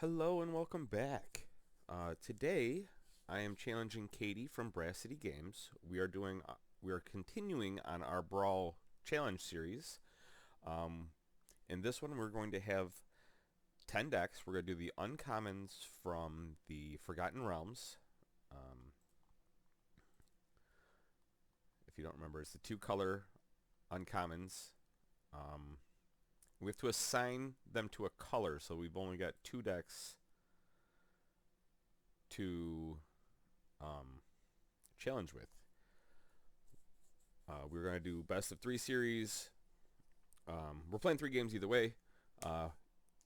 Hello and welcome back. Today, I am challenging Katie from Brasscity Games. We are continuing on our Brawl challenge series. Um, in this one, we're going to have 10 decks. We're going to do the uncommons from the Forgotten Realms. Um, if you don't remember, it's the two-color uncommons. Um, we have to assign them to a color, so we've only got two decks to challenge with. We're going to do best of three series. We're playing three games either way. Uh,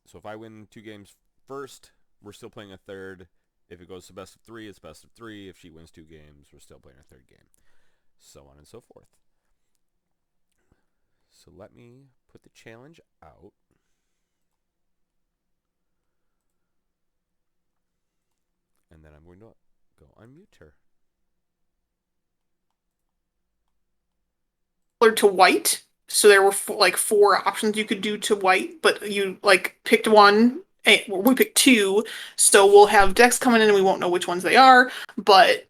so if I win two games first, we're still playing a third. If it goes to best of three, it's best of three. If she wins two games, we're still playing a third game. So on and so forth. So let me put the challenge out. And then I'm going to go unmute her. To white. So there were like four options you could do to white, but you like picked one. We picked two, so we'll have decks coming in and we won't know which ones they are, but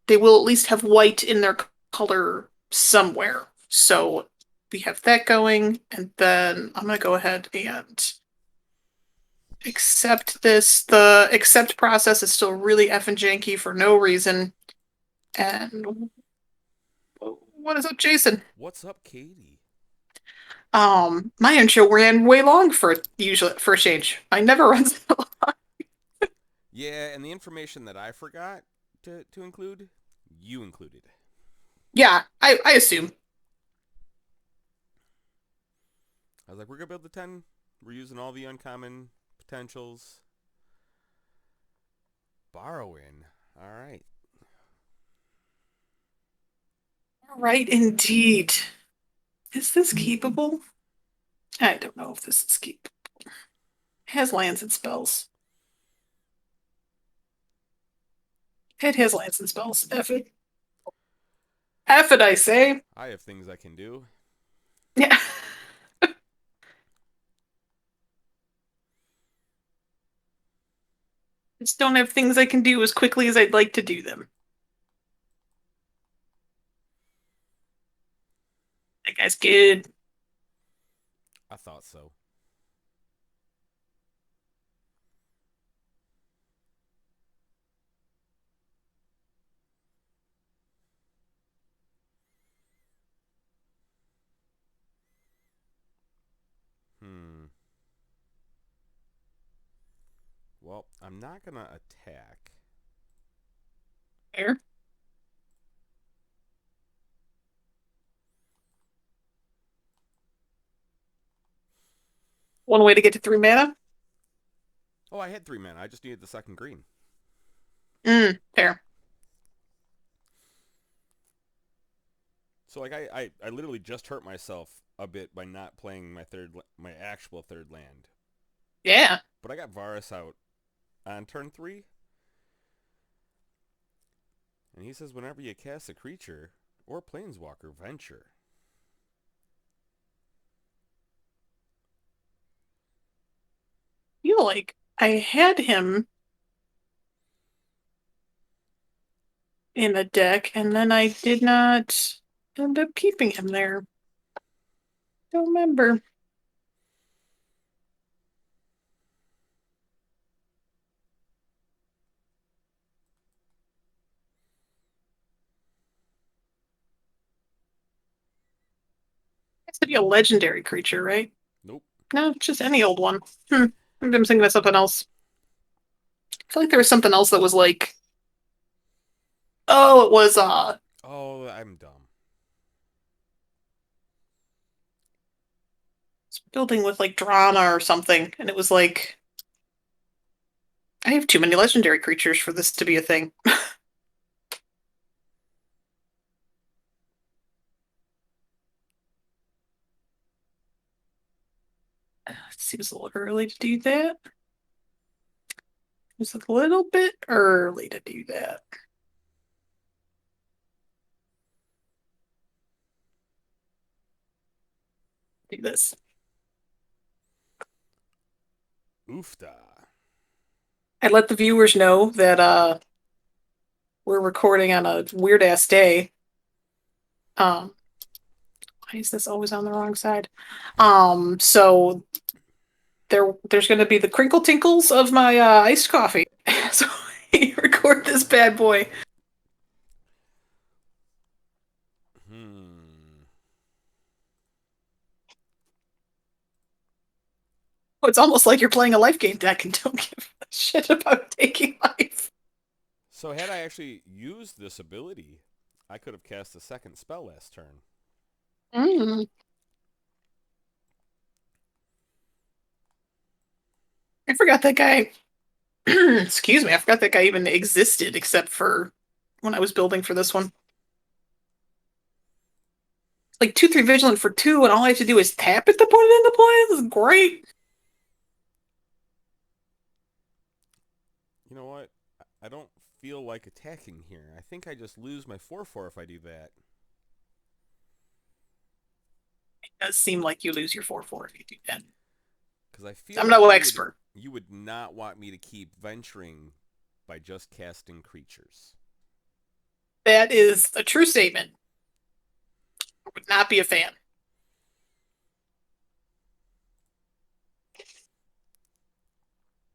they will at least have white in their color somewhere. So we have that going, and then I'm gonna go ahead and accept this. The accept process is still really effing janky for no reason. And what is up, Jason? What's up, Katie? My intro ran way long for a change. I never run so long. Yeah, and the information that I forgot to include, you included. Yeah, I assume. I was like, we're going to build the 10. We're using all the uncommon potentials. Borrowing. All right. Right, indeed. Is this keepable? I don't know if this is keepable. It has lands and spells. It has lands and spells. F it. F it, I say. I have things I can do. Yeah. Just don't have things I can do as quickly as I'd like to do them. That guy's good. I thought so. Hmm. Well, I'm not going to attack. Fair. One way to get to three mana. Oh, I had three mana. I just needed the second green. Fair. So like I literally just hurt myself a bit by not playing my actual third land. Yeah. But I got Varus out on turn 3, and he says whenever you cast a creature or planeswalker venture. Feel like I had him in a deck, and then I did not end up keeping him there. Don't remember. Has to be a legendary creature, right? Nope. No, just any old one. Maybe I'm thinking of something else. I feel like there was something else that was like, oh, it was Oh, I'm dumb. building with like Drana or something, and it was like I have too many legendary creatures for this to be a thing. It seems a little early to do that. It's a little bit early to do that. Do this. Oofda. I let the viewers know that we're recording on a weird ass day. Um, why is this always on the wrong side? So there's going to be the crinkle tinkles of my iced coffee. So record this bad boy. Hmm. Oh, it's almost like you're playing a life game deck and don't give a shit about taking life. So had I actually used this ability, I could have cast a second spell last turn. Mm. I forgot that guy. Excuse me, I forgot that guy even existed except for when I was building for this one. Like 2/3 vigilant for 2, and all I have to do is tap it to put it into play. This is great. You know what? I don't feel like attacking here. I think I just lose my 4/4 if I do that. It does seem like you lose your 4/4 if you do that. Because I feel I'm like no you would expert. you would not want me to keep venturing by just casting creatures. That is a true statement. I would not be a fan.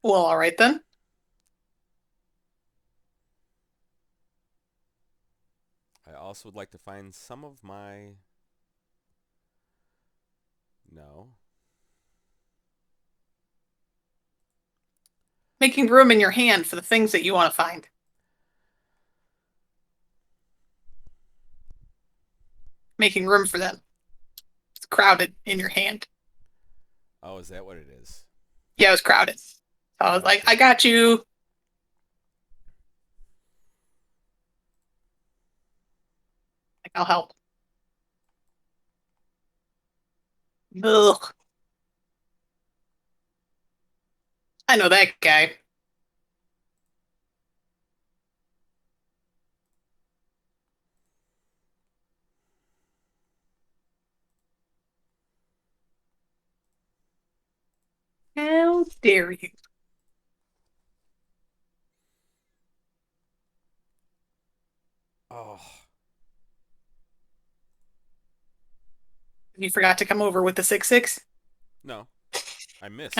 Well, all right then. I also would like to find some of my... No. Making room in your hand for the things that you want to find. Making room for them. It's crowded in your hand. Oh, is that what it is? Yeah, it was crowded. So I was like, I Okay. got you. Like, I'll help. Ugh. I know that guy. How dare you? Oh, You forgot to come over with the 6/6? no. I No. missed.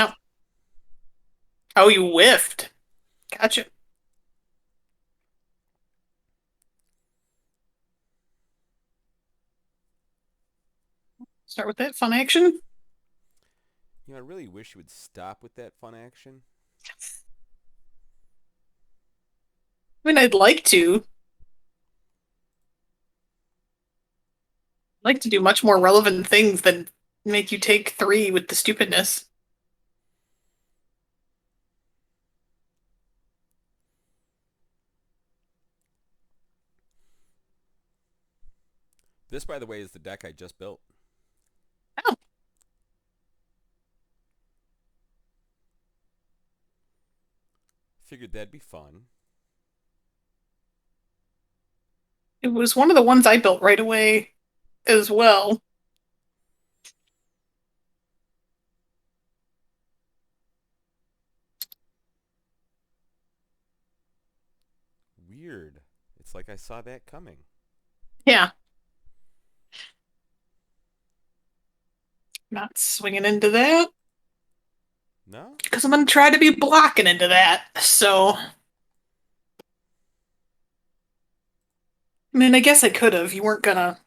Oh, you whiffed. Gotcha. Start with that fun action. You know, I really wish you would stop with that fun action. I mean, I'd like to. I'd like to do much more relevant things than make you take 3 with the stupidness. This, by the way, is the deck I just built. Oh, Figured that'd be fun. it was one of the ones I built right away as well. Weird. It's like I saw that coming. Yeah, not swinging into that No? because I'm going to try to be blocking into that. So, I mean, I guess I could have. You weren't gonna.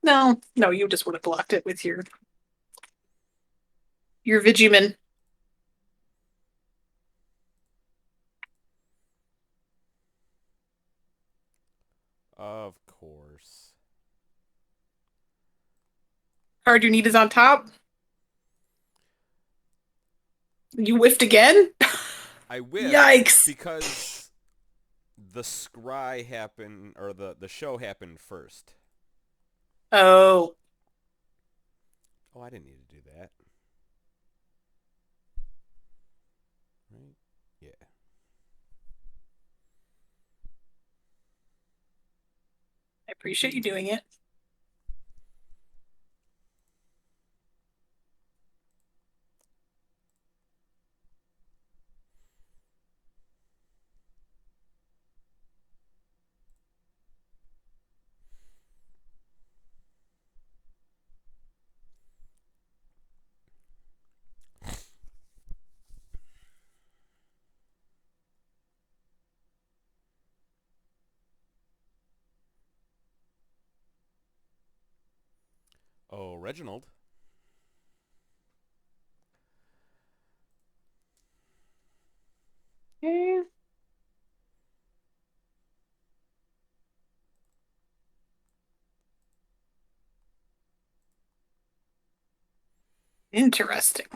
No, no, you just would have blocked it with your Vigiman. Of course. Card you need is on top. You whiffed again? I whiffed Yikes. because the scry happened, or the show happened first. Oh, Oh, I didn't need to do that. Right? Yeah. I appreciate you doing it. Oh, Reginald. Okay. Interesting.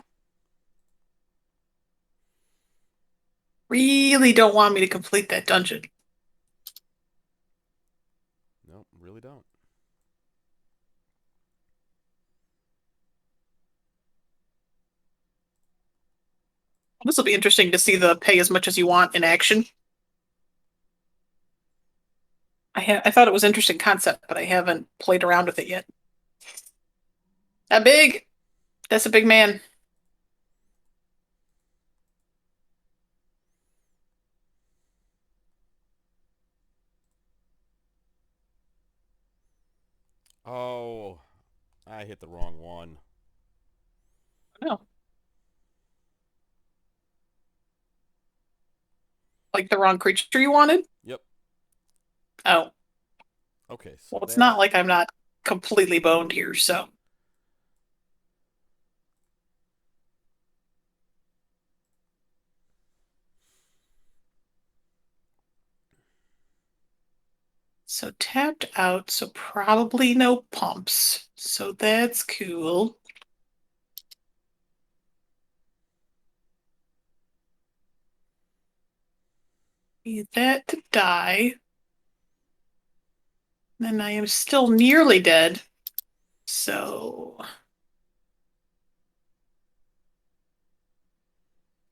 Really don't want me to complete that dungeon. Nope, really don't. This will be interesting to see the pay as much as you want in action. I thought it was an interesting concept, but I haven't played around with it yet. That big? That's a big man. Oh, I hit the wrong one. No, like the wrong creature you wanted. Yep. Oh, Okay, so well, it's that. not like I'm not completely boned here, so. So tapped out, so probably no pumps. So that's cool. Need that to die. Then I am still nearly dead. So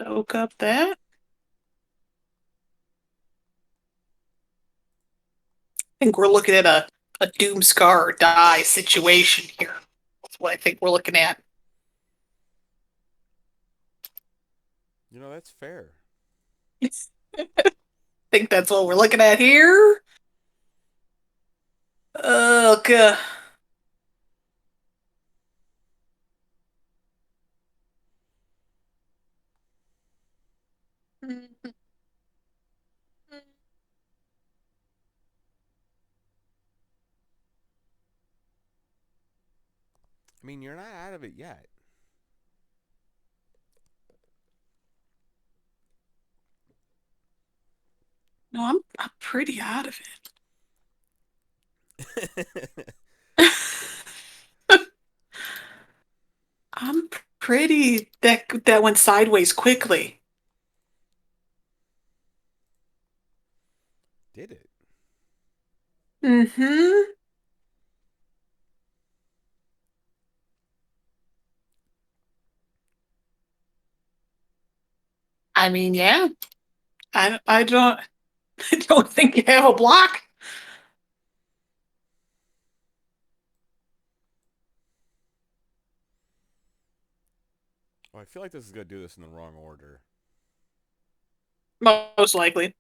soak up that. I think we're looking at a doom scar or die situation here. That's what I think we're looking at. That's fair. I think that's what we're looking at here. Okay. I mean, you're not out of it yet. No, I'm pretty out of it. I'm pretty that went sideways quickly. Did it? Mm-hmm. I mean, yeah. I don't I don't think you have a block. Oh, I feel like this is gonna do this in the wrong order. Most likely.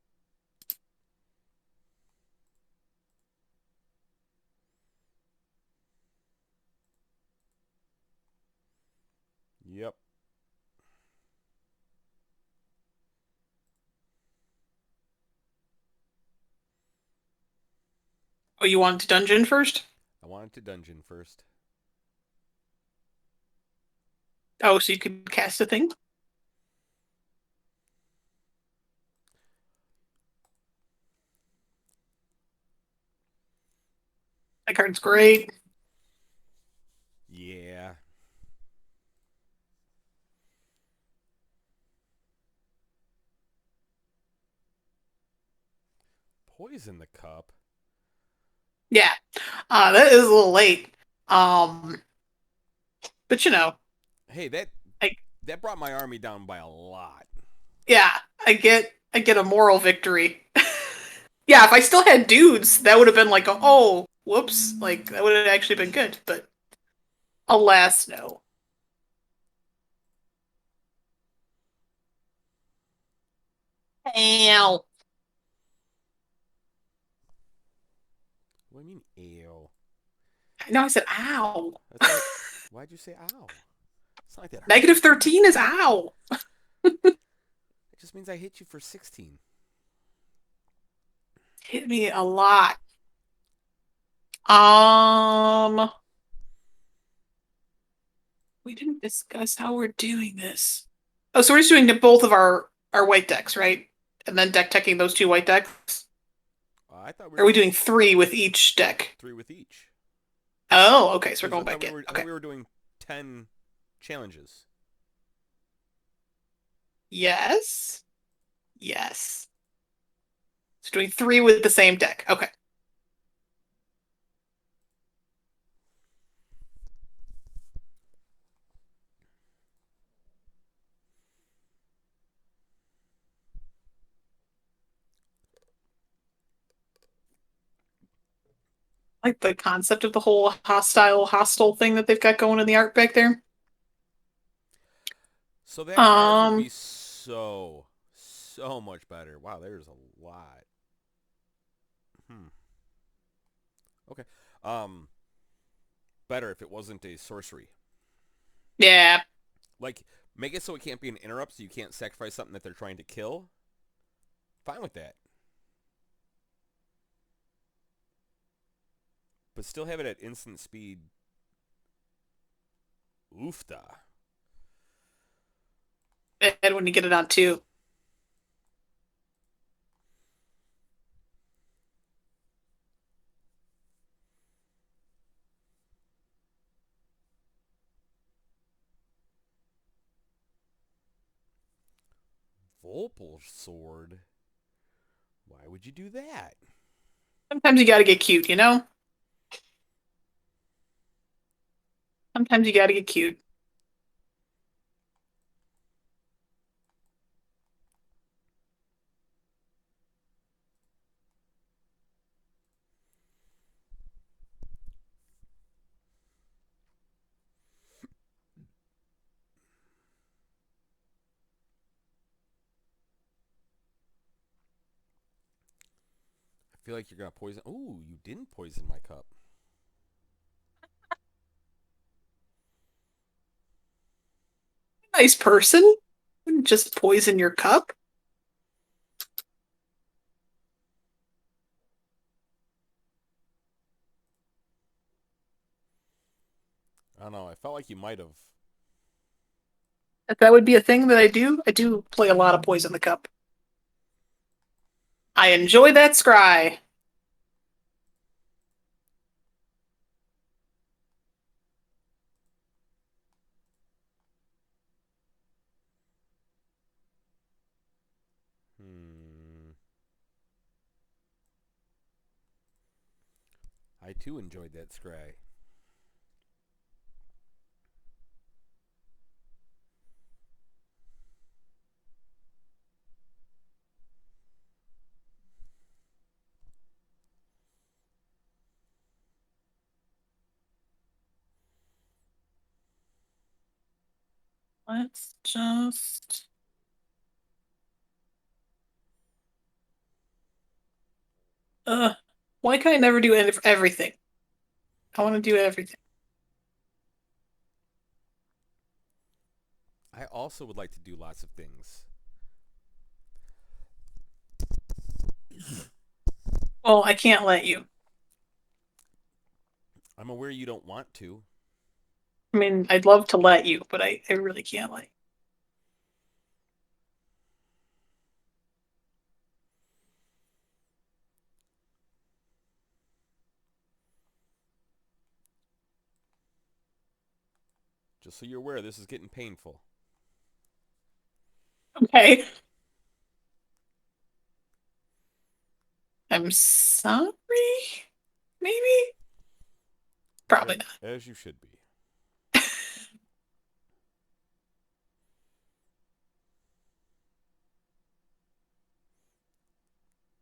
Yep. Oh, you wanted to dungeon first? I wanted to dungeon first. Oh, so you could cast a thing? That card's great. Yeah. Poison the cup. Yeah. That is a little late. Um, but Hey, that I that brought my army down by a lot. yeah, I get a moral victory. Yeah, if I still had dudes, that would have been like, oh, whoops, like that would have actually been good. But alas, no. Ow. What do you mean, ew? No, I said ow. That's why. Why'd you say ow? It's not like that hurt Negative you. 13 is ow. It just means I hit you for 16. Hit me a lot. Um, We didn't discuss how we're doing this. Oh, so we're just doing both of our white decks, right? And then deck teching those two white decks. I thought we Or are were we doing three with each deck? three with each. Oh, okay. So we're Because going back in. I thought Okay. we were doing 10 challenges. Yes. Yes. So doing three with the same deck. Okay. Like the concept of the whole hostile thing that they've got going in the art back there. So that card would be Um, so much better. Wow, there's a lot. Hmm. Okay. Um, better if it wasn't a sorcery. yeah. Like, make it so it can't be an interrupt, so you can't sacrifice something that they're trying to kill. Fine with that. But still have it at instant speed. Oofta. And when you get it on two. Volpal Sword? Why would you do that? Sometimes you gotta get cute, you know? Sometimes you gotta get cute. I feel like you're going to poison. Ooh, you didn't poison my cup. Nice person. Wouldn't just poison your cup. I don't know. I felt like you might have. If that would be a thing that I do play a lot of poison the cup. I enjoy that scry. Hmm. I too enjoyed that scry. Let's just. Why can't I never do everything? I want to do everything. I also would like to do lots of things. Well, I can't let you. I'm aware you don't want to. I mean, I'd love to let you, but I really can't let you. Just so you're aware, this is getting painful. Okay. I'm sorry. Maybe? Probably not. As you should be.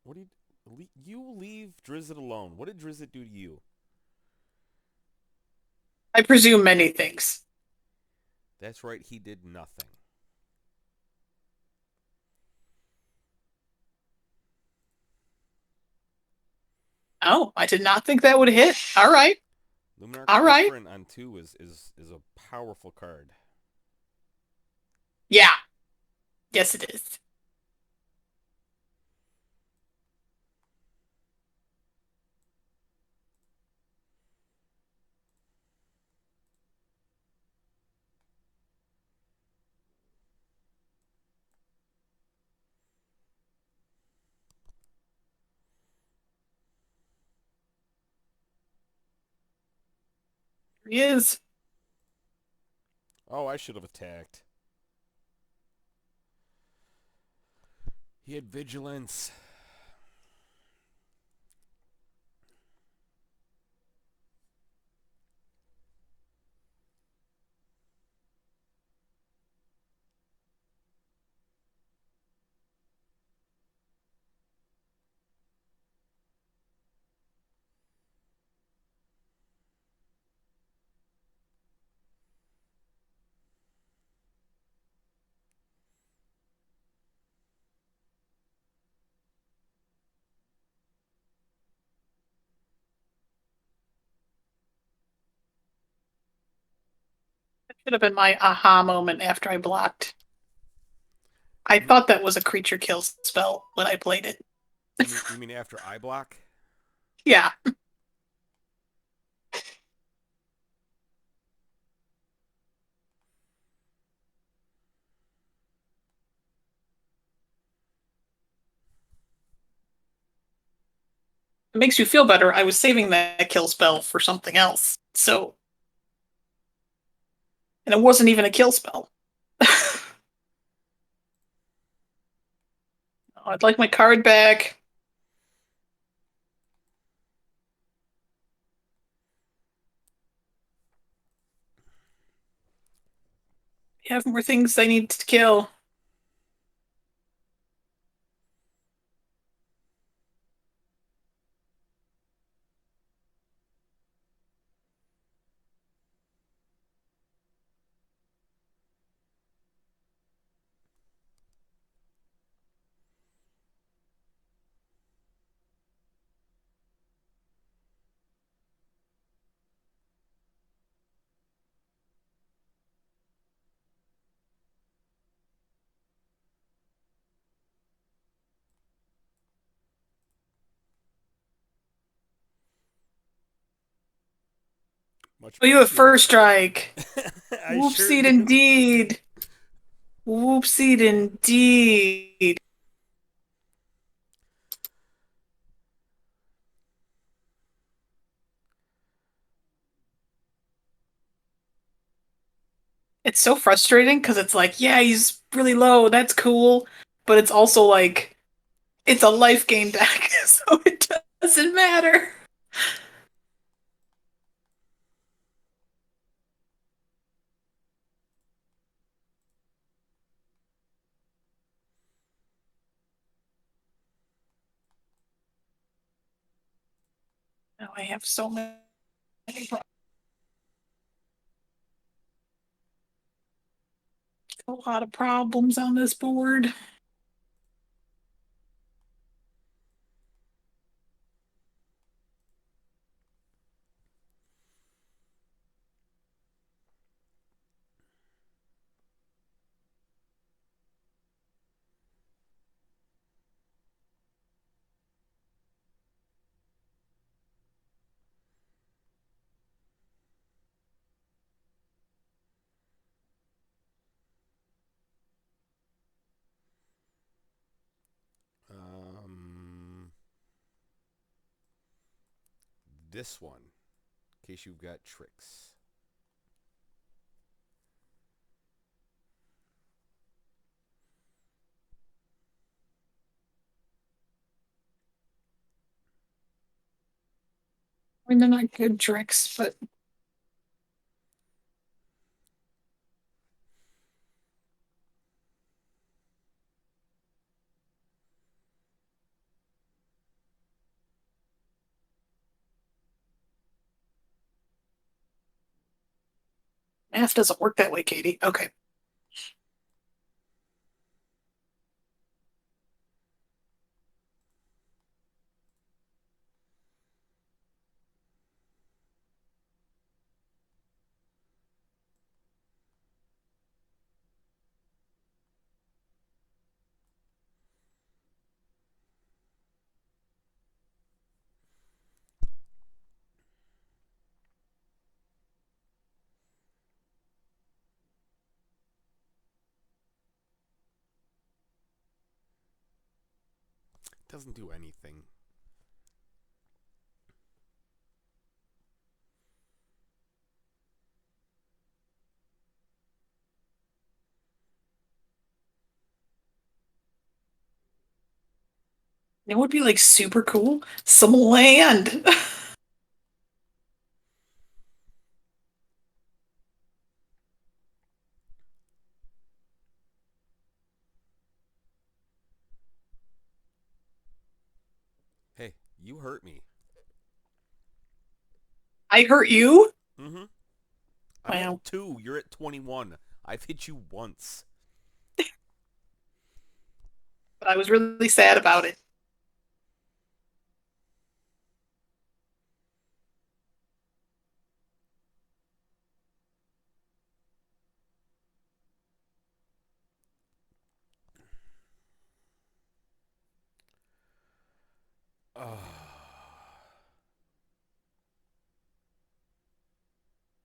What do you leave Drizzt alone? What did Drizzt do to you? I presume many things. That's right, he did nothing. Oh, I did not think that would hit. All right. Luminarch All right. Efren on 2 is a powerful card. Yeah. Yes, it is. He is. Oh, I should have attacked. He had vigilance. Should have been my aha moment after I blocked. I You mean thought that was a creature kill spell when I played it. you mean after I block? Yeah. It makes you feel better. I was saving that kill spell for something else. So, and it wasn't even a kill spell. I'd like my card back. I have more things I need to kill. Much Oh, you have appreciated. first strike. I sure Whoopsied do. indeed. Whoopsied indeed. It's so frustrating because it's like, yeah, he's really low. That's cool. But it's also like, it's a life gain deck, so it doesn't matter. Now I have so many a lot of problems on this board. Um, this one, in case you've got tricks. I mean, they're not good tricks, but math doesn't work that way, Katie. Okay. Doesn't do anything. It would be like super cool. Some land. Hey, you hurt me. I hurt you? Mm-hmm. I'm at Wow. 2. You're at 21. I've hit you once. But I was really sad about it.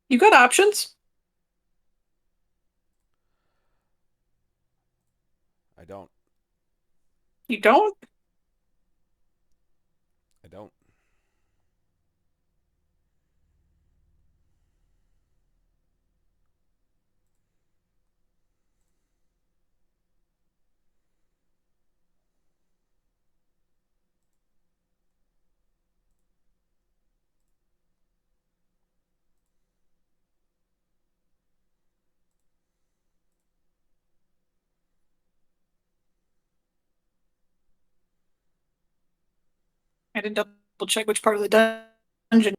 You got options? I don't. You don't? I don't. I didn't double check which part of the dungeon.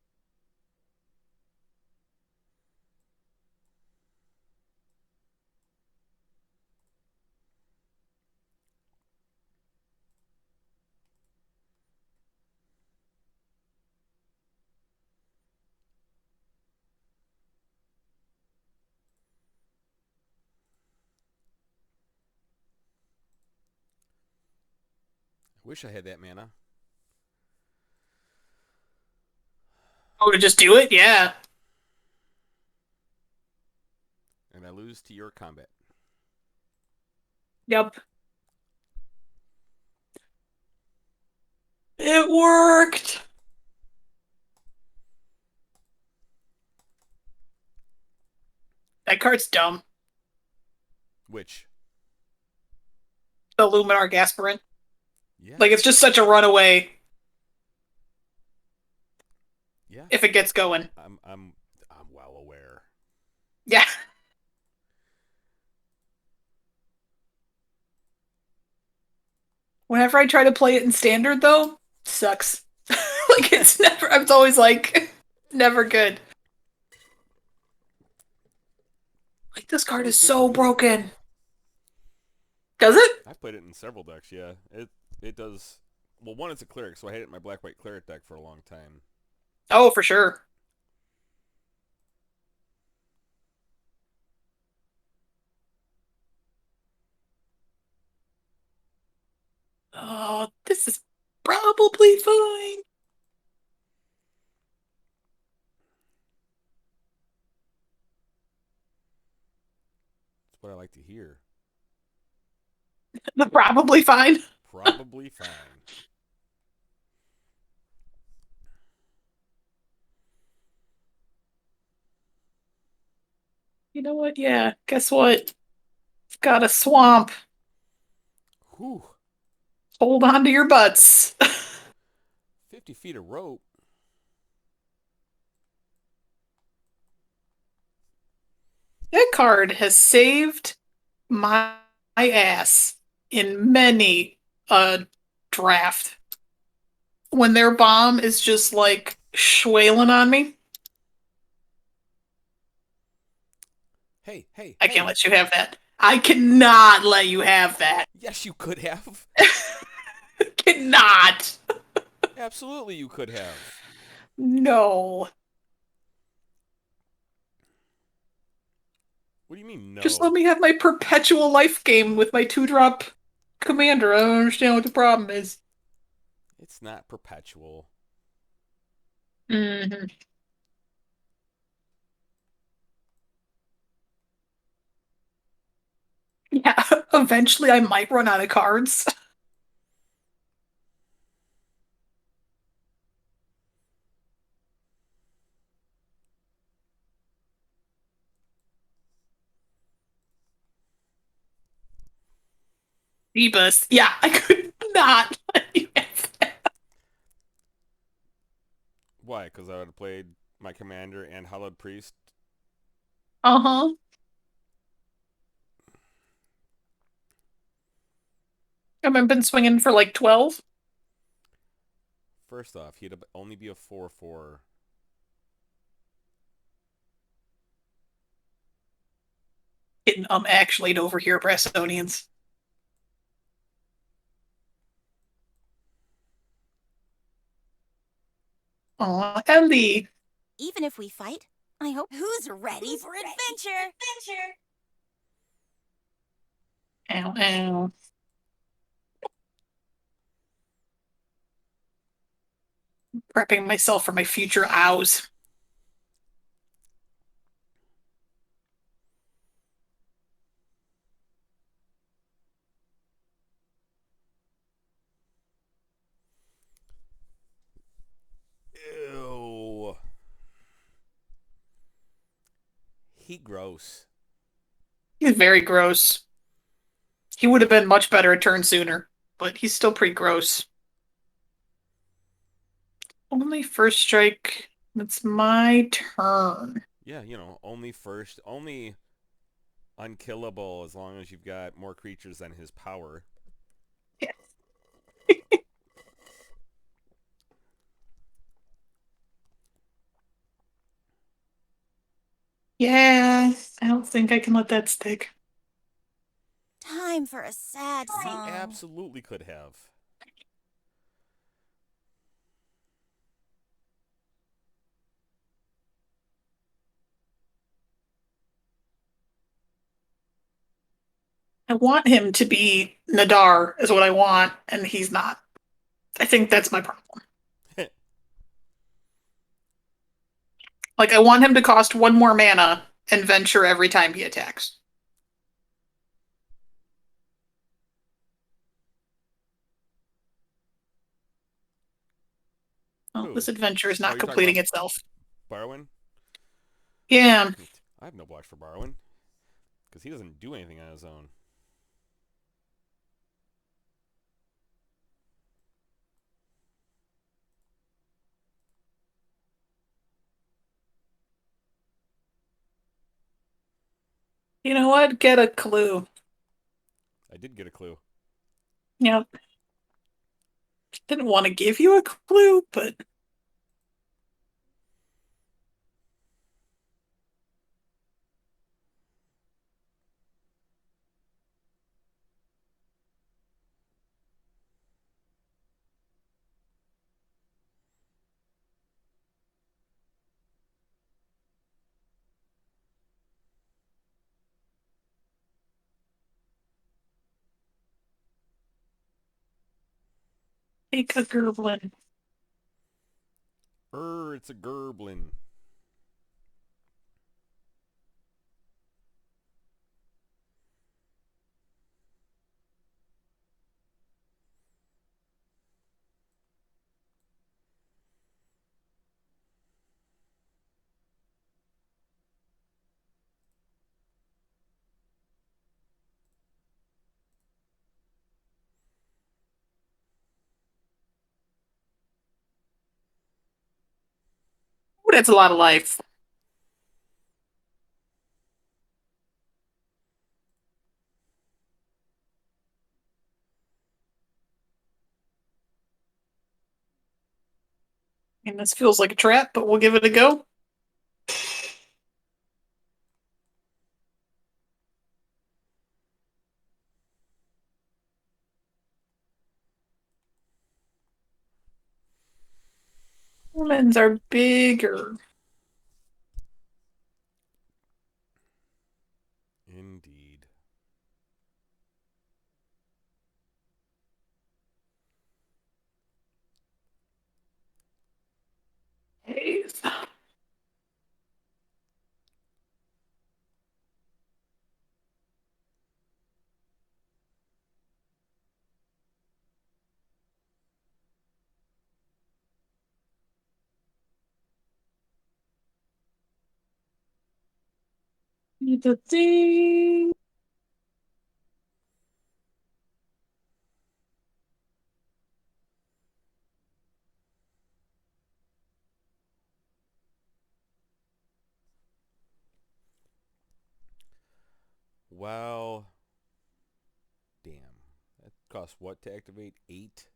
I wish I had that mana. Oh, to just do it? Yeah. And I lose to your combat. Yep. It worked. That card's dumb. Which? The Luminar Gasparant. Yeah. Like, it's just such a runaway Yeah. if it gets going. I'm well aware. Yeah. Whenever I try to play it in standard, though, sucks. Like, it's never, I'm always like, never good. Like, this It's card always is good for so me. broken. Does it? I've played it in several decks, yeah. It does. Well, one, it's a cleric, so I had it in my black white cleric deck for a long time. Oh, for sure. Oh, this is probably fine. That's what I like to hear. Probably fine. Probably fine. You know what? Yeah, guess what? Got a swamp. Whew. Hold on to your butts. 50 feet of rope. That card has saved my ass in many a draft. When their bomb is just like schwaling on me, Hey, hey, I can't hey. let you have that. I cannot let you have that. Yes, you could have. Cannot. Absolutely, you could have. No. What do you mean, Just let no? me have my perpetual life game with my two drop commander. I don't understand what the problem is. It's not perpetual. Hmm. Yeah, eventually I might run out of cards. Phoebus. Yeah, I could not let you have Why? Because I would have played my commander and Hallowed Priest. Uh-huh. I've been swinging for like 12. First off, he'd only be a 4/4. Getting actually over here, Brassonians. Oh, Ellie. Even if we fight, I hope who's ready for adventure? Ow, ow. Prepping myself for my future ows. Ew. He gross. He's very gross. He would have been much better a turn sooner, but he's still pretty gross. Only first strike. It's my turn. Yeah, only first, only unkillable as long as you've got more creatures than his power. Yeah. Yeah, I don't think I can let that stick. Time for a sad You song. absolutely could have. I want him to be Nadar, is what I want, and he's not. I think that's my problem. Like, I want him to cost one more mana and venture every time he attacks. Well, Who? this adventure is Oh, not you're talking about completing itself. Barwin? Yeah. I have no watch for Barwin. Because he doesn't do anything on his own. You know what? Get a clue. I did get a clue. Yep. Didn't want to give you a clue, but take a gerblin. It's a Gerblin. Ooh, that's a lot of life. I mean, this feels like a trap, but we'll give it a go. Humans are bigger. Indeed. Hey. The thing. Well, damn. That costs what to activate? 8?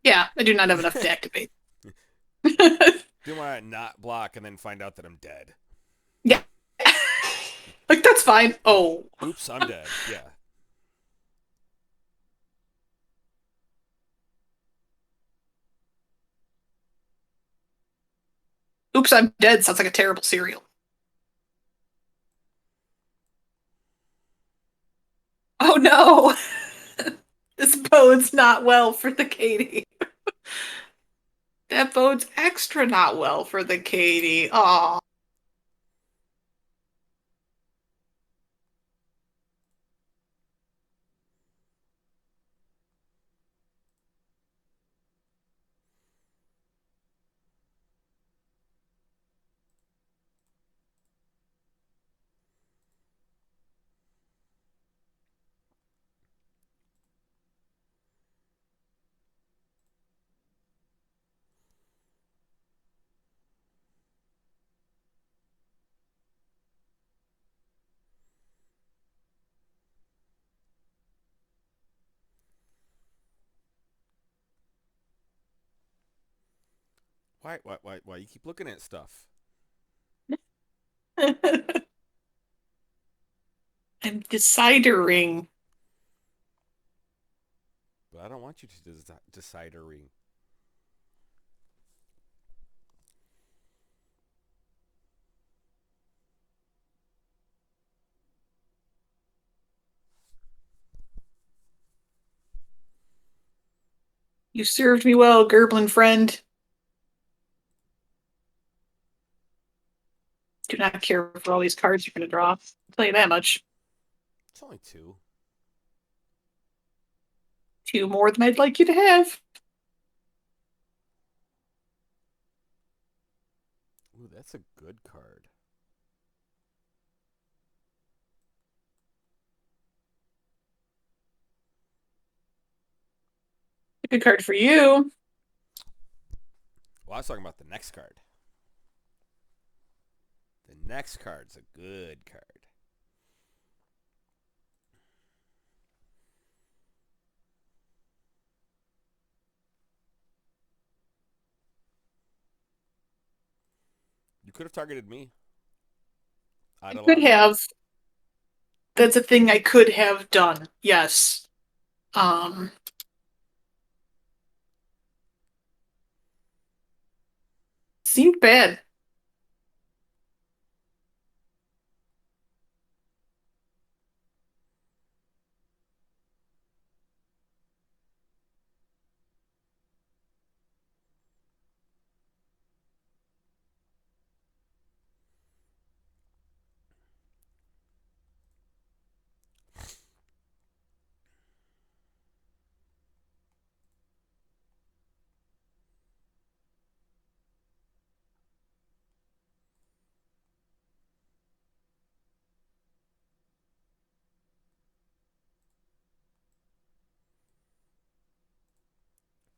Yeah, I do not have enough to activate. Didn't want to not block and then find out that I'm dead. Yeah. Like, that's fine. Oh. Oops, I'm dead. Yeah. Oops, I'm dead sounds like a terrible cereal. Oh no. This bodes not well for the Katie. That bodes extra not well for the Katie. Aw. Why? You keep looking at stuff. I'm decidering. But I don't want you to decide a ring. You served me well, Gerblin friend. Do not care for all these cards you're going to draw. I'll tell you that much. It's only 2. 2 more than I'd like you to have. Ooh, that's a good card. A good card for you. Well, I was talking about the next card. The next card's a good card. You could have targeted me. I I'd could allowed it. have. That's a thing I could have done. Yes. Um, Seemed bad.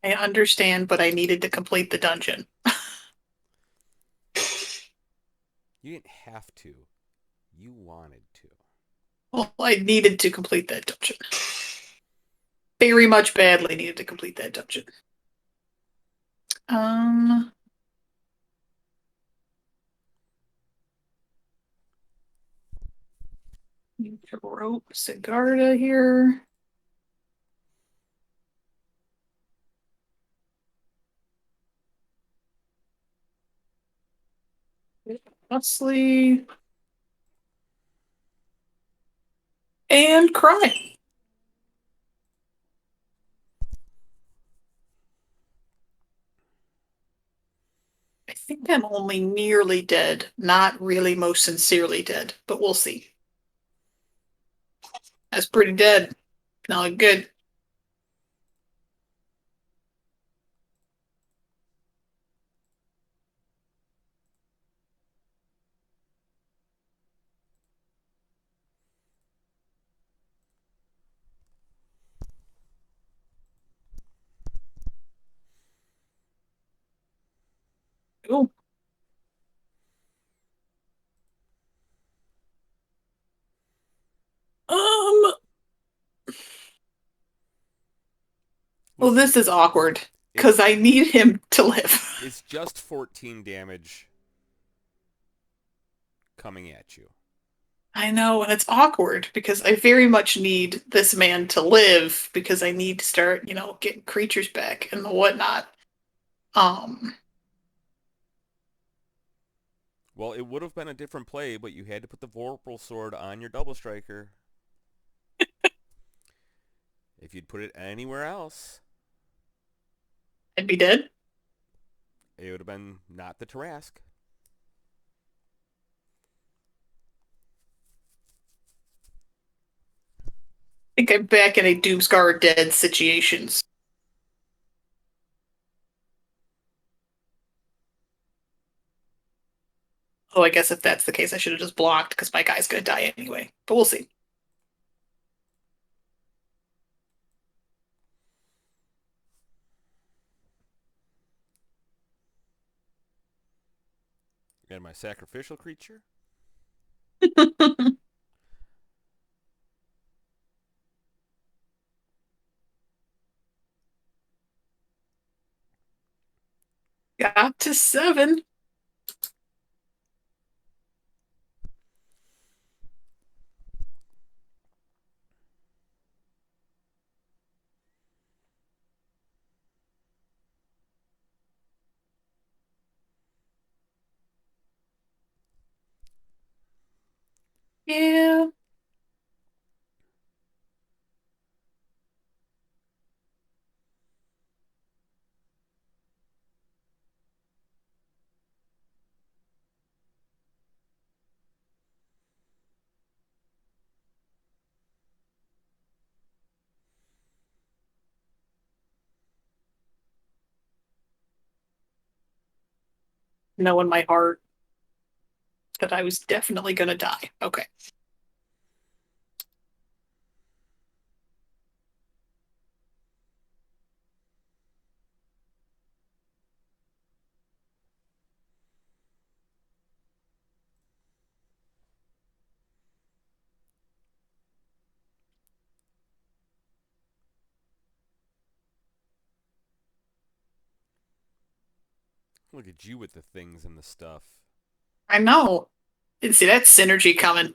I understand, but I needed to complete the dungeon. You didn't have to. You wanted to. Well, I needed to complete that dungeon. Very much badly needed to complete that dungeon. Um, Rope Sigarda here. Huxley. And cry. I think I'm only nearly dead, not really most sincerely dead, but we'll see. That's pretty dead. Not good. Ooh. Well, this is awkward because It's I need him to live. it's just 14 damage coming at you. I know, and it's awkward because I very much need this man to live because I need to start, getting creatures back and the whatnot. Um, Well, it would have been a different play, but you had to put the Vorpal Sword on your double striker. If you'd put it anywhere else, I'd be dead. it would have been not the Tarask. I think I'm back in a Doomscar dead situations. Oh, I guess if that's the case, I should have just blocked because my guy's gonna die anyway. But we'll see. And my sacrificial creature. Got to 7. Yeah. Know in my heart that I was definitely gonna die. Okay. Look at you with the things and the stuff. I know. Didn't see that synergy coming.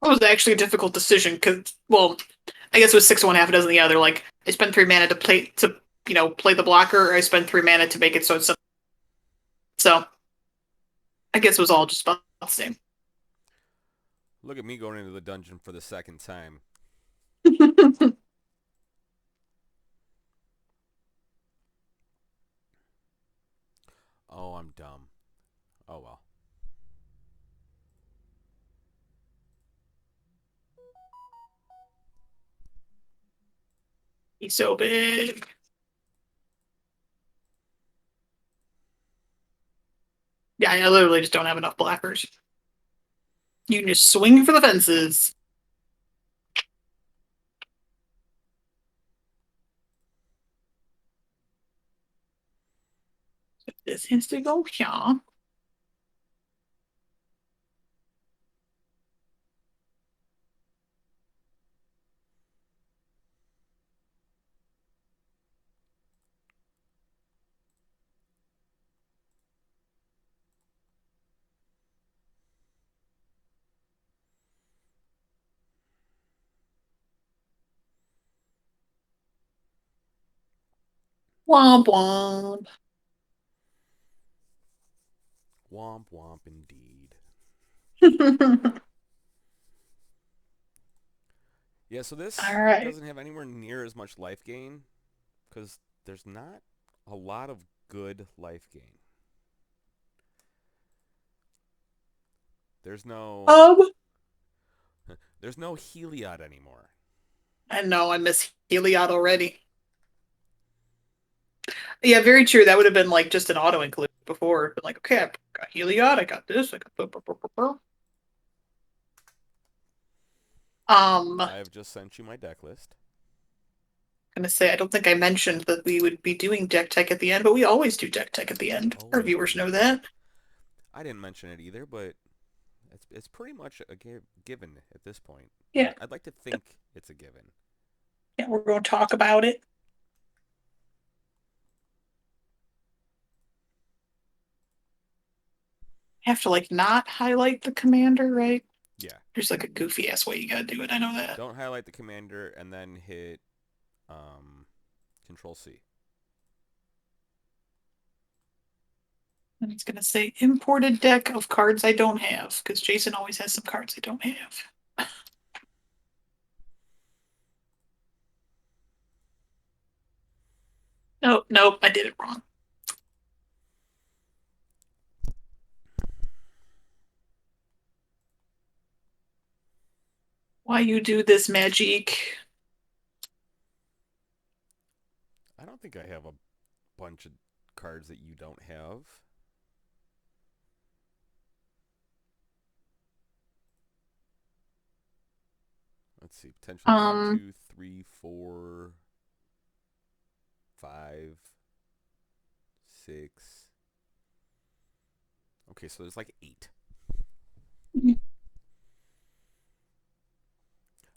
It was actually a difficult decision because, well, I guess it was 6 of one, half a dozen of the other. Like I spent 3 mana to play the blocker, or I spent 3 mana to make it so it's so. I guess it was all just about the same. Look at me going into the dungeon for the second time. Oh, I'm dumb. Oh well. He's so big. Yeah, I literally just don't have enough blockers. You can just swing for the fences. This has to go here. Womp womp. Womp womp indeed. Yeah, so this All right. doesn't have anywhere near as much life gain because there's not a lot of good life gain. There's no Um, there's no Heliod anymore. I know I miss Heliod already. Yeah, very true. That would have been like just an auto include before. Been like, okay, I got Heliod, I got this, I got I have just sent you my deck list. gonna say I don't think I mentioned that we would be doing deck tech at the end, but we always do deck tech at the end. Our Always viewers do know deck tech. that. I didn't mention it either, but It's pretty much a given at this point. Yeah. I'd like to think it's a given. Yeah, we're going to talk about it. Have to like not highlight the commander, right? Yeah. There's like a goofy ass way you gotta do it. I know that. Don't highlight the commander and then hit Control C. And it's gonna say imported deck of cards I don't have because Jason always has some cards I don't have. Nope, nope, I did it wrong. Why you do this magic? I don't think I have a bunch of cards that you don't have. Let's see. Potentially one, Um, 2, 3, 4, 5, 6. Okay, so there's like 8.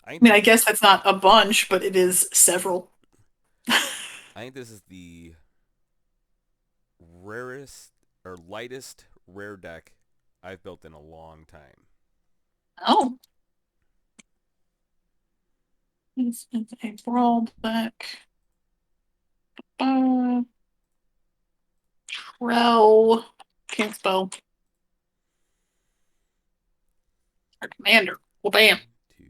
I mean, I guess that's not a bunch, but it is several. I think this is the rarest or lightest rare deck I've built in a long time. Oh. It's a brawl deck. Trell. Can't spell. Our commander. Well, bam. 2,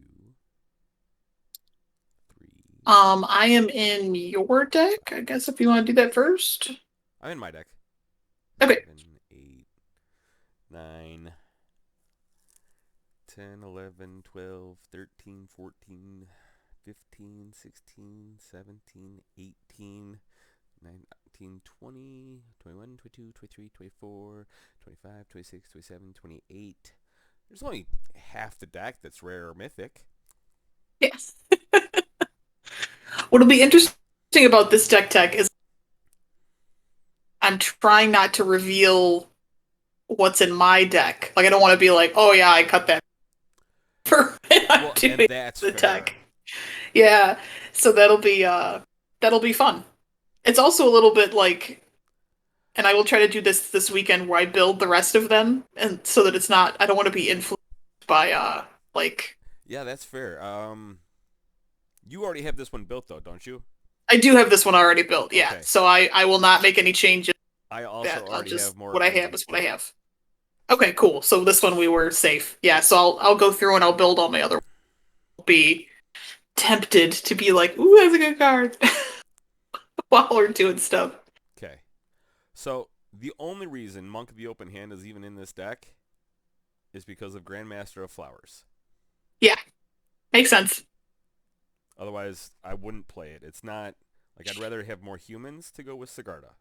3. I am in your deck. I guess if you want to do that first. I'm in my deck. Okay. 7, 8, 9, 10, 11, 12, 13, 14, 15, 16, 17, 18, 19, 20, 21, 22, 23, 24, 25, 26, 27, 28. There's only half the deck that's rare or mythic. Yes. What'll be interesting about this deck tech is I'm trying not to reveal what's in my deck. Like I don't want to be like, oh yeah, I cut that for I'm Well, and doing that's the fair. tech. Yeah. So that'll be fun. It's also a little bit like and I will try to do this weekend where I build the rest of them and so that it's not I don't want to be influenced by like Yeah, that's fair. You already have this one built though, don't you? I do have this one already built, yeah. Okay. So I will not make any changes. I also That I'll already just have more what I have items is what I built. have. Okay, cool. So this one we were safe. Yeah, so I'll go through and I'll build all my other I'll be tempted to be like, ooh, that's a good card while we're doing stuff. Okay. So the only reason Monk of the Open Hand is even in this deck is because of Grandmaster of Flowers. Yeah, makes sense. Otherwise, I wouldn't play it. It's not like I'd rather have more humans to go with Sigarda.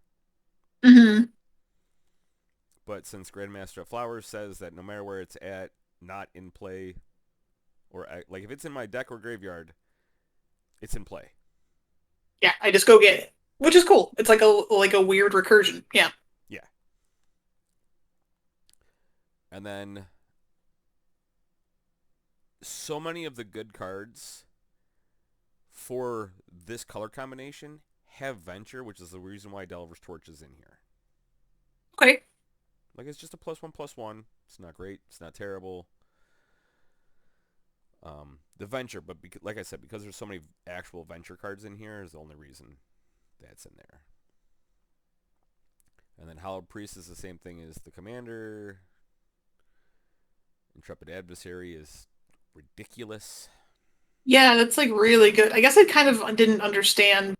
Hmm. But since Grandmaster of Flowers says that no matter where it's at, not in play, or like if it's in my deck or graveyard, it's in play. Yeah, I just go get it, which is cool. It's like a weird recursion. Yeah. Yeah. And then so many of the good cards for this color combination have Venture, which is the reason why Delver's Torch is in here. Okay. Like it's just a +1/+1. It's not great. It's not terrible. The Venture, but like I said, because there's so many actual Venture cards in here, is the only reason that's in there. And then Hallowed Priest is the same thing as the Commander. Intrepid Adversary is ridiculous. Yeah, that's like really good. I guess I kind of didn't understand.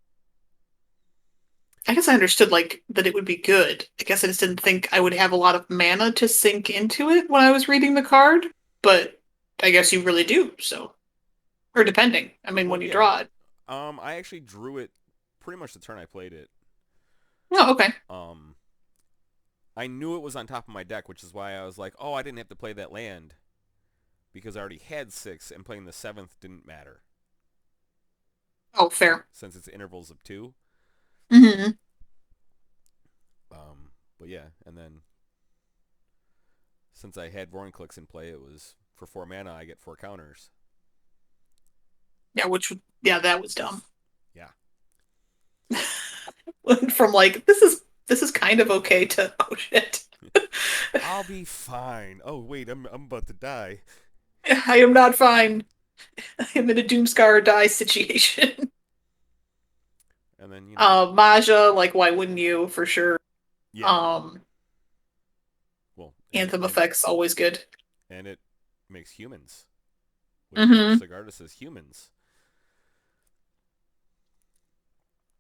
I guess I understood like that it would be good. I guess I just didn't think I would have a lot of mana to sink into it when I was reading the card, but I guess you really do, so. Or depending. I mean, Well, when you yeah. draw it. I actually drew it pretty much the turn I played it. Oh, okay. I knew it was on top of my deck, which is why I was like, oh, I didn't have to play that land because I already had 6, and playing the 7th didn't matter Oh, fair. since it's intervals of 2. Hmm. But yeah, and then since I had Vorinclex in play, it was for 4 mana, I get 4 counters. Yeah, yeah, that was dumb. Yeah. From like this is kind of okay to oh shit. I'll be fine. Oh, wait, I'm about to die. I am not fine. I am in a Doomscar or die situation. And then, you know, Maja, like why wouldn't you for sure? yeah. Um, Well, Anthem effects always good. and it makes humans, which Mm-hmm. Sigarda says humans.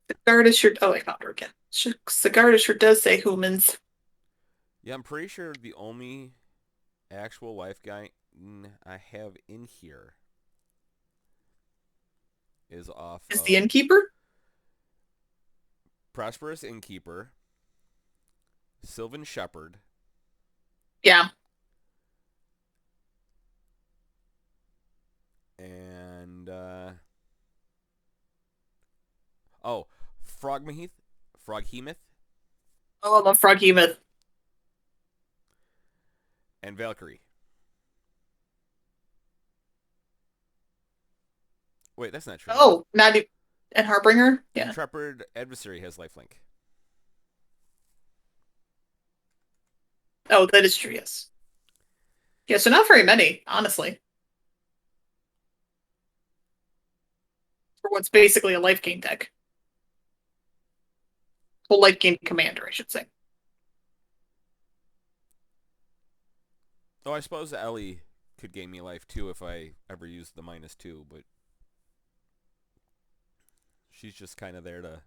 Sigarda sure. Oh, I found her again. Sigarda sure does say humans. Yeah, I'm pretty sure the only actual life guy I have in here is off Is of the innkeeper? Prosperous Innkeeper, Sylvan Shepherd, Yeah. and oh, Froghemoth, Oh, I love Froghemoth. and Valkyrie. Wait, that's not true. Oh, and Harbinger. Yeah. Intrepid Adversary has lifelink. Oh, that is true. Yes. Yeah. So not very many, honestly, for what's basically a life gain deck. Well, life gain commander, I should say. Oh, I suppose Ellie could gain me life too if I ever used the -2, but she's just kind of there to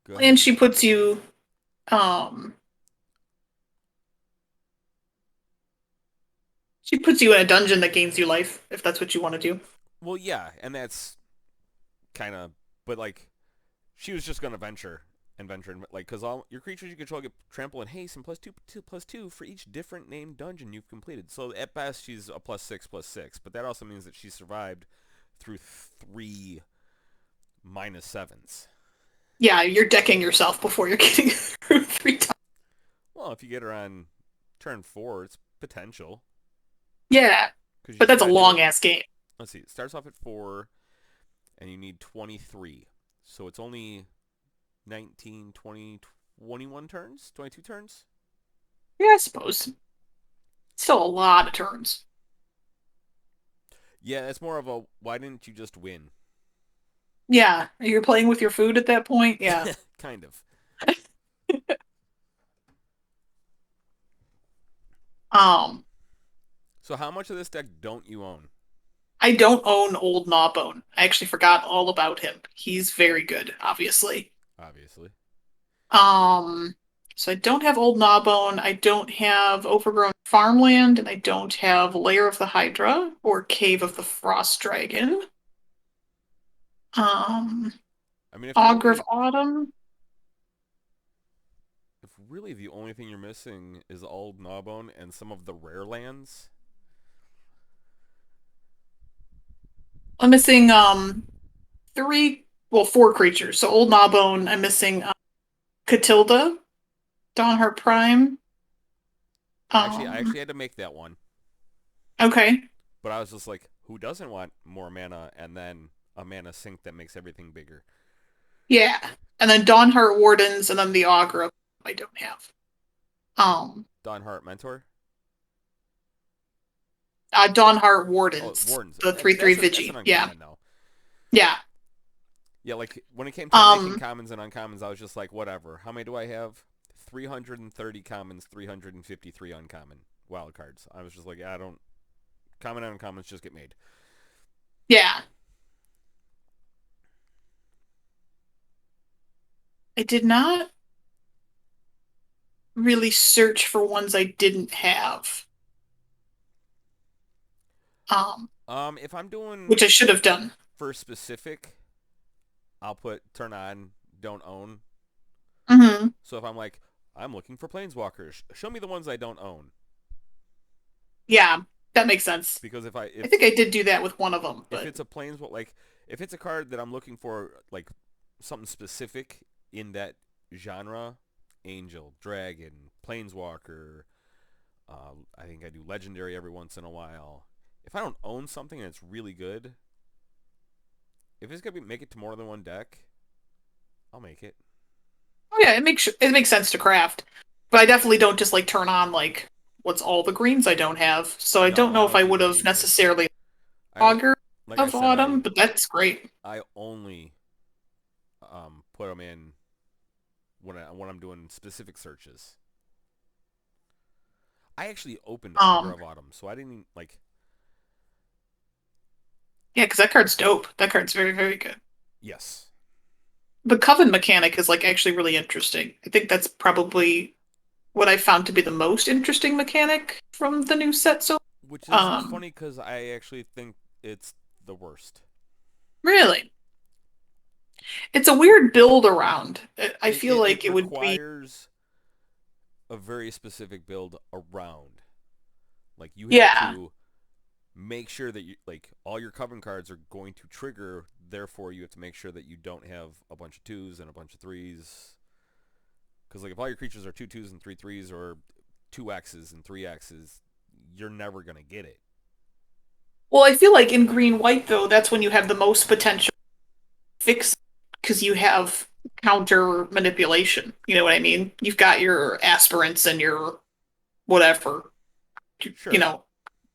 go ahead. And she puts you, um, she puts you in a dungeon that gains you life if that's what you want to do. Well, yeah, and that's kind of, but like, she was just gonna venture and venture, and like, because all your creatures you control get trample and haste and +2/+2 for each different named dungeon you've completed. So at best, she's a +6/+6, but that also means that she survived through 3 -7s. Yeah, you're decking yourself before you're getting through 3 times. Well, if you get her on turn 4, it's potential. Yeah, Because but that's a long ass game. Let's see. It starts off at 4, and you need 23. So it's only 19, 20, 21 turns? 22 turns? Yeah, I suppose. Still a lot of turns. Yeah, it's more of a why didn't you just win? Yeah, you're playing with your food at that point. Yeah. Kind of. Um, So how much of this deck don't you own? I don't own Old Gnawbone. I actually forgot all about him. He's very good, obviously. Obviously. Um, so I don't have Old Gnawbone. I don't have Overgrown Farmland, and I don't have Lair of the Hydra or Cave of the Frost Dragon. Um, I mean, Augur of Autumn. if really the only thing you're missing is Old Gnawbone and some of the rare lands. I'm missing four creatures. So Old Gnawbone. I'm missing Catilda, Dawnheart Prime. I actually had to make that one. Okay. But I was just like, who doesn't want more mana and then a mana sink that makes everything bigger? Yeah. And then Dawnheart Wardens and then the Augur I don't have. Dawnheart Mentor? Dawnheart Oh, Wardens. Wardens. The 3/3 That's an Vigi. uncommon, Yeah. though. Yeah. Yeah, like, when it came to making commons and uncommons, I was just like, whatever. How many do I have? 330 commons, 353 uncommon wild cards. I was just like, I don't... Common and uncommons just get made. Yeah. I did not really search for ones I didn't have. If I'm doing... Which I should have done. For specific, I'll put turn on, don't own. Mm-hmm. So if I'm like, I'm looking for planeswalkers, show me the ones I don't own. Yeah, that makes sense. Because if I think I did do that with one of them. But if it's a planeswalker, like if it's a card that I'm looking for, like something specific in that genre, Angel, Dragon, Planeswalker. I think I do Legendary every once in a while. If I don't own something and it's really good, if it's gonna make it to more than one deck, I'll make it. Oh yeah, it makes sense to craft, but I definitely don't just like turn on like what's all the greens I don't have. So I No, don't I know if don't I do would that have either. necessarily I Augur like I of said, Autumn, but that's great. I only put them in when I'm doing specific searches. I actually opened Augur Um, of Autumn, so I didn't even, like. yeah, because that card's dope. That card's very, very good. Yes, The Coven mechanic is like actually really interesting. I think that's probably what I found to be the most interesting mechanic from the new set. So, which is um, funny because I actually think it's the worst. really, it's a weird build around. I It feel it, it like it would be, requires a very specific build around. Like you have yeah. to make sure that you like all your coven cards are going to trigger. Therefore, you have to make sure that you don't have a bunch of twos and a bunch of threes. Because like if all your creatures are two twos and three threes, or two X's and three X's, you're never gonna get it. Well, I feel like in green white though, that's when you have the most potential fix because you have counter manipulation. You know what I mean? You've got your aspirants and your whatever, you Sure. know,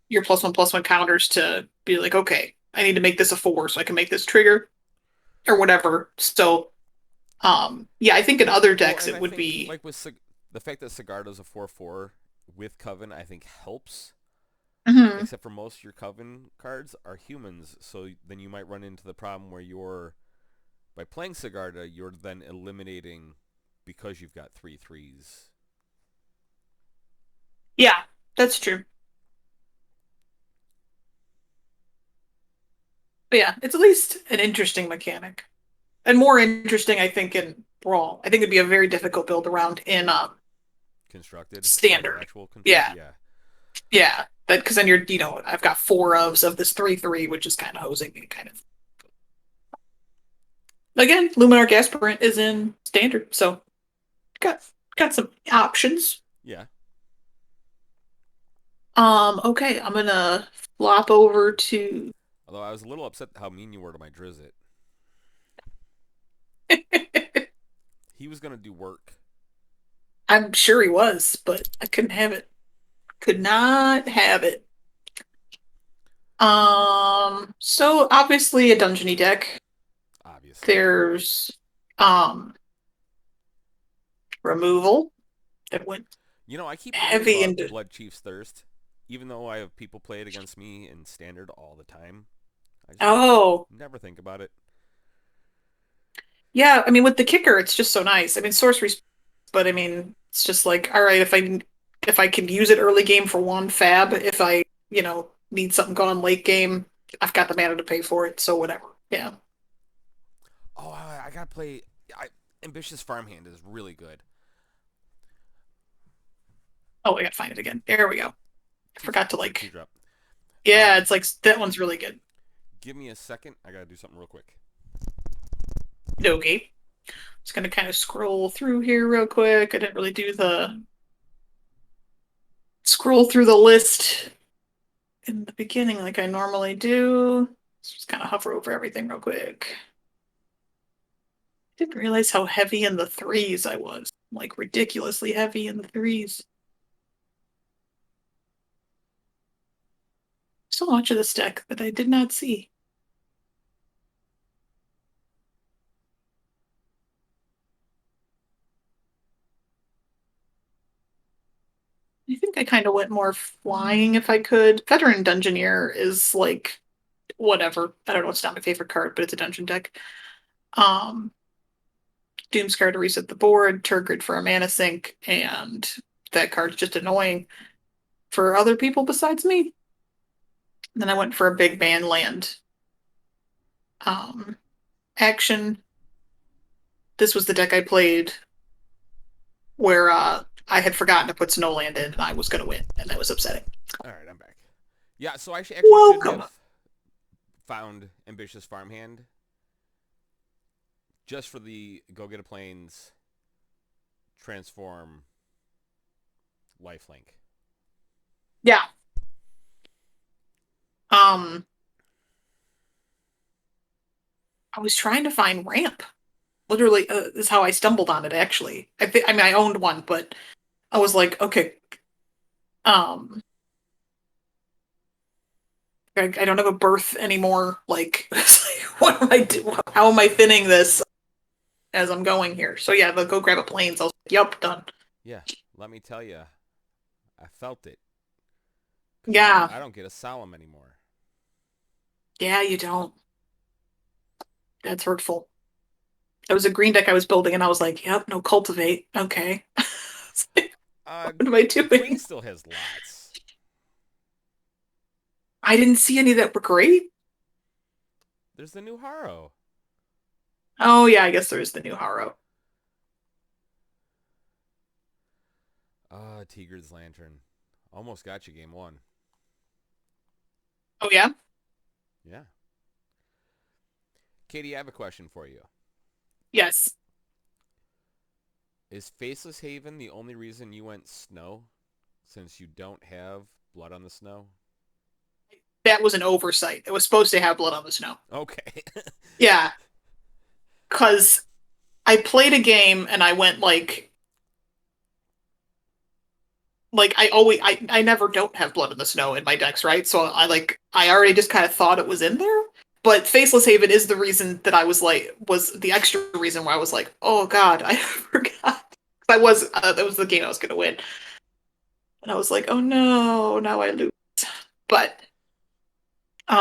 your plus one counters to be like, okay, I need to make this a four so I can make this trigger or whatever. So, yeah, I think in other Well, decks and it I would think be, like with the fact that Sigarda's a 4/4 with Coven, I think helps. mhm. Except for most of your Coven cards are humans, so then you might run into the problem where you're by playing Sigarda, you're then eliminating because you've got three threes. Yeah, that's true. But yeah, it's at least an interesting mechanic. And more interesting, I think, in Brawl. I think it'd be a very difficult build around in Constructed, like standard. actual construct. Yeah, Yeah. yeah. That because then I've got four of this 3/3, which is kind of hosing me, kind of. Again, Luminarch Aspirant is in standard, so got got some options. Yeah. Okay, I'm gonna flop over to. Although I was a little upset how mean you were to my Drizzt. He was gonna do work. I'm sure he was, but I couldn't have it. Could not have it. So obviously a dungeony deck. Obviously. There's um removal that went You know, I keep forgetting heavy about into. Blood Chief's Thirst. Even though I have people play it against me in standard all the time, I just Oh, never think about it. yeah. I mean, with the kicker, it's just so nice. I mean, sorcery, but I mean, it's just like, all right, if I can use it early game for one fab, if I need something going late game, I've got the mana to pay for it. So whatever. Yeah. Oh, I gotta play. Ambitious Farmhand is really good. Oh, I gotta find it again. There we go. I forgot to It's a two like. drop. Yeah, it's like that one's really good. Give me a second. I gotta do something real quick. Okay. Just gonna kind of scroll through here real quick. I didn't really do the scroll through the list in the beginning like I normally do. Just kind of hover over everything real quick. Didn't realize how heavy in the threes I was. Like ridiculously heavy in the threes. So much of this deck that I did not see. I think I kind of went more flying if I could. Veteran Dungeoneer is like whatever. I don't know, it's not my favorite card, but it's a dungeon deck. Um Doomscar to reset the board, Turgid for a mana sink, and that card's just annoying for other people besides me. And then I went for a big man land um, action. This was the deck I played where I had forgotten to put Snowland in and I was going to win, and that was upsetting. All right, I'm back. Yeah, so I actually should Welcome. have found Ambitious Farmhand just for the Go Get a Plains transform lifelink. Yeah. Um, I was trying to find ramp. Literally, is how I stumbled on it. Actually, I mean, I owned one, but I was like, okay, um, I don't have a berth anymore. Like, what am I do? How am I thinning this as I'm going here? So yeah, they'll go grab a plane. So I was like, yup, done. Yeah, let me tell you, I felt it. Cause Yeah, I don't get a solemn anymore. yeah, you don't. That's hurtful. It was a green deck I was building, and I was like, yep, no cultivate. Okay. It's like, Uh, what am I Green doing? still has lots. I didn't see any that were great. There's the new Haro. Oh yeah, I guess there is the new Haro. Tigred's Lantern. Almost got you game one. Oh yeah? Yeah. Katie, I have a question for you. Yes. Is Faceless Haven the only reason you went snow? Since you don't have blood on the snow? That was an oversight. It was supposed to have blood on the snow. Okay. Yeah, because I played a game and I went like I never don't have blood in the snow in my decks, right? So I already just kind of thought it was in there. But Faceless Haven is the reason that I was the extra reason why I was like, oh God, I forgot. I was that was the game I was gonna win. And I was like, oh no, now I lose. But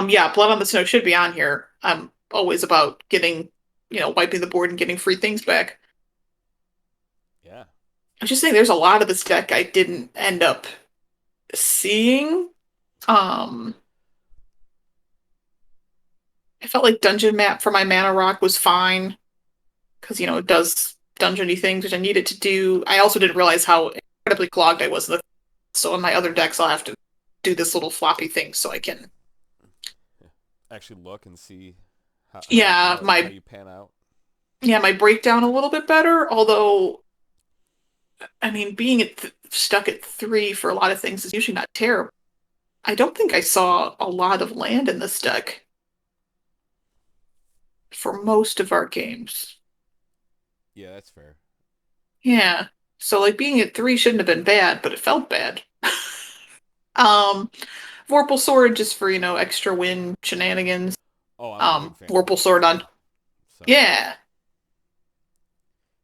yeah, Blood on the Snow should be on here. I'm always about getting, wiping the board and getting free things back. Yeah. I'm just saying there's a lot of this deck I didn't end up seeing. Um I felt like Dungeon Map for my Mana Rock was fine because it does dungeony things which I needed to do. I also didn't realize how incredibly clogged I was. So in my other decks, I'll have to do this little floppy thing so I can. Actually look and see Yeah, how my you pan out. yeah my breakdown a little bit better. Although I mean, being stuck at 3 for a lot of things is usually not terrible. I don't think I saw a lot of land in this deck for most of our games. Yeah, that's fair. Yeah. So like being at 3 shouldn't have been bad, but it felt bad. Um, Vorpal Sword just for, extra win shenanigans. Oh, I'm a big fan of Vorpal Vorpal Sword on. Sword. So Yeah.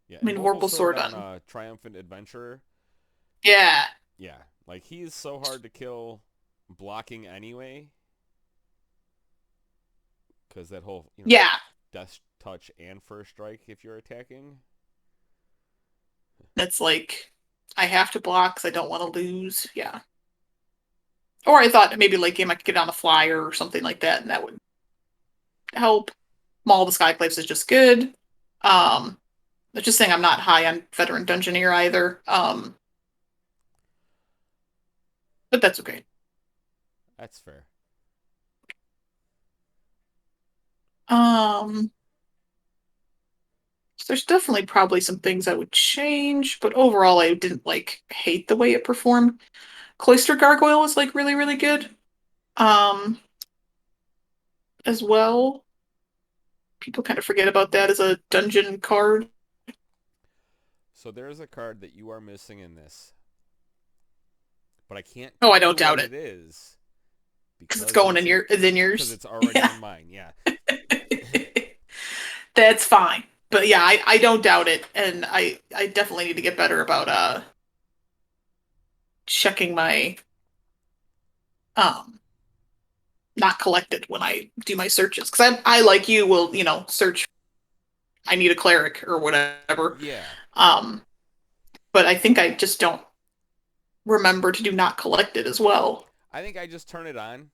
yeah, I and mean Vorpal Vorpal Sword Sword on on. Triumphant Adventurer. Yeah. Yeah, like he's so hard to kill blocking anyway. Because that whole Yeah. death touch and first strike if you're attacking. That's like I have to block because I don't want to lose. Yeah. Or I thought maybe late game I could get on a flyer or something like that, and that would help. Maul the Skyclaves is just good. Yeah, Um, I'm just saying I'm not high on Veteran Dungeoneer either. But that's okay. that's fair. Um, so there's definitely probably some things I would change, but overall I didn't hate the way it performed. Cloister Gargoyle was really, really good. Um, as well. People kind of forget about that as a dungeon card. So there's a card that you are missing in this, but I can't Oh, tell I you don't doubt what it it is because it's because going in because yours. it's already Yeah. in mine. Yeah. That's fine. But yeah, I don't doubt it, and I definitely need to get better about checking my um not collected when I do my searches because I like you will search I need a cleric or whatever. Yeah. Um, but I think I just don't remember to do not collected as well. I think I just turn it on.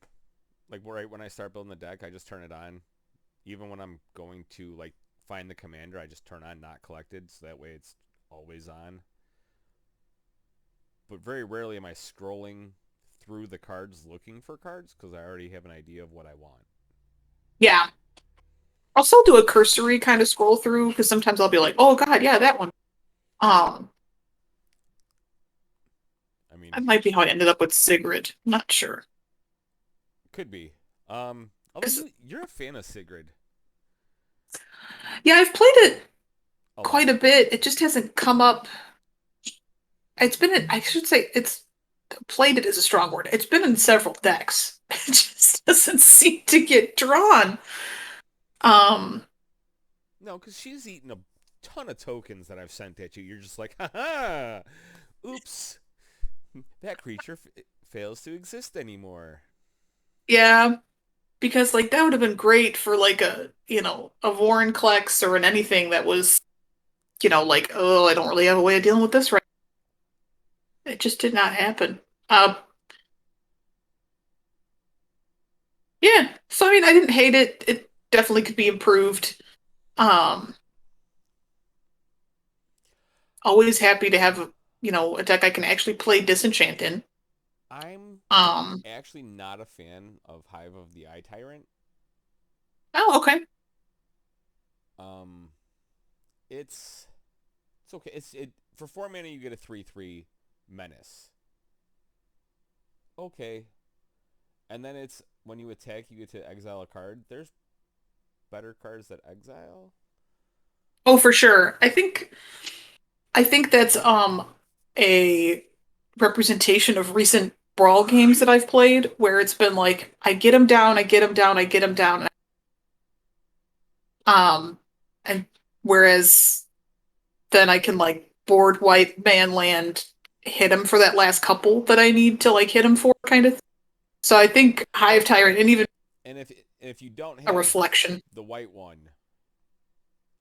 Like right when I start building the deck, I just turn it on. Even when I'm going to like find the commander, I just turn on not collected so that way it's always on. But very rarely am I scrolling through the cards looking for cards because I already have an idea of what I want. Yeah, I'll still do a cursory kind of scroll through because sometimes I'll be like, oh God, yeah, that one. Um, mean, That might be how I ended up with Sigrid. I'm not sure. could be. Although 'Cause, you're a fan of Sigrid yeah, I've played it a quite lot. a bit. It just hasn't come up. It's been in, I should say, it's played it as a strong word. It's been in several decks. It just doesn't seem to get drawn. Um, No, because she's eaten a ton of tokens that I've sent at you. You're just like, haha, oops, that creature fails to exist anymore. yeah, because like that would have been great for like a Vorinclex or an anything that was, like, oh, I don't really have a way of dealing with this right. It just did not happen. Uh, yeah. So I mean, I didn't hate it. It definitely could be improved. Um, Always happy to have a deck I can actually play Disenchant in. I'm Um, actually not a fan of Hive of the Eye Tyrant. oh, okay. Um, it's okay. It for 4 mana you get a 3/3 menace. Okay, and then it's when you attack you get to exile a card. There's better cards that exile. Oh, for sure. I think that's a representation of recent brawl games that I've played where it's been like I get them down, I get them down, I get them down. And whereas then I can like board wipe manland, hit him for that last couple that I need to like hit him for kind of thing. So I think Hive Well, Tyrant and even and if you don't a have reflection. the white one,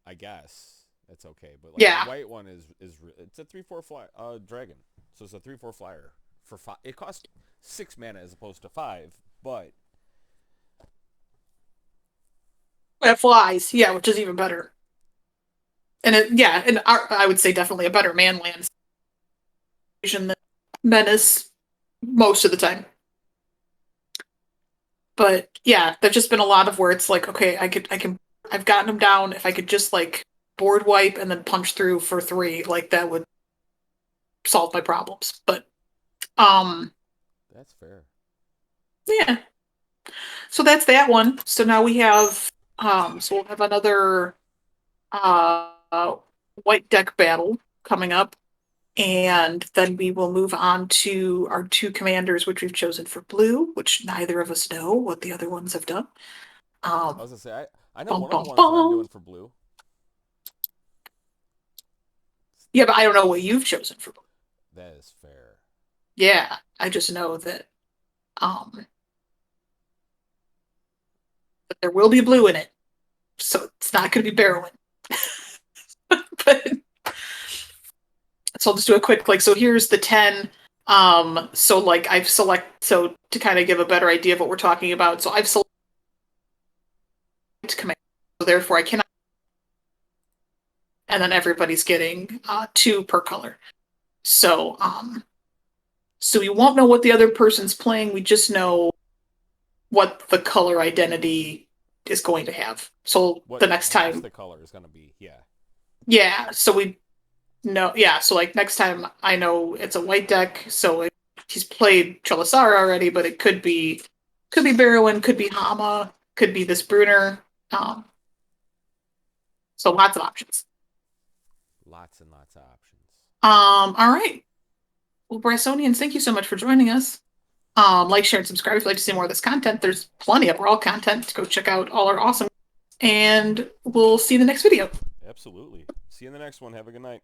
I guess that's okay. But like the Yeah. white one is it's a 3/4 fly dragon, so it's a 3/4 flyer for 5. It costs 6 mana as opposed to 5, but That flies, yeah, which is even better. And I would say definitely a better manland than Menace most of the time. But yeah, there's just been a lot of where it's like, okay, I've gotten him down. If I could just like board wipe and then punch through for three, like that would solve my problems. But um, that's fair. yeah. So that's that one. So now we have so we'll have another uh white deck battle coming up. And then we will move on to our two commanders, which we've chosen for blue, which neither of us know what the other ones have done. I Um, was gonna say I know bum one of the bum ones that I'm bum. doing for blue. Yeah, but I don't know what you've chosen for blue. That is fair. Yeah, I just know um that there will be blue in it, so it's not going to be barreling. But so I'll just do a quick like. So here's the 10. So like I've select so to kind of give a better idea of what we're talking about. So I've selected command. So therefore I cannot. And then everybody's getting two per color. So so we won't know what the other person's playing. We just know what the color identity is going to have. So What the next half time, the color is gonna be? Yeah. yeah. So we know, yeah. So like next time, I know it's a white deck. So he's played Trelisara already, but it could be Barrowin, could be Hama, could be this Bruner. Um, so lots of options. Lots and lots of options. All right. Well, Brysonians, thank you so much for joining us. Like, share, and subscribe if you'd like to see more of this content. There's plenty of Brawl content to go check out all our awesome. And we'll see you in the next video. Absolutely. See you in the next one. Have a good night.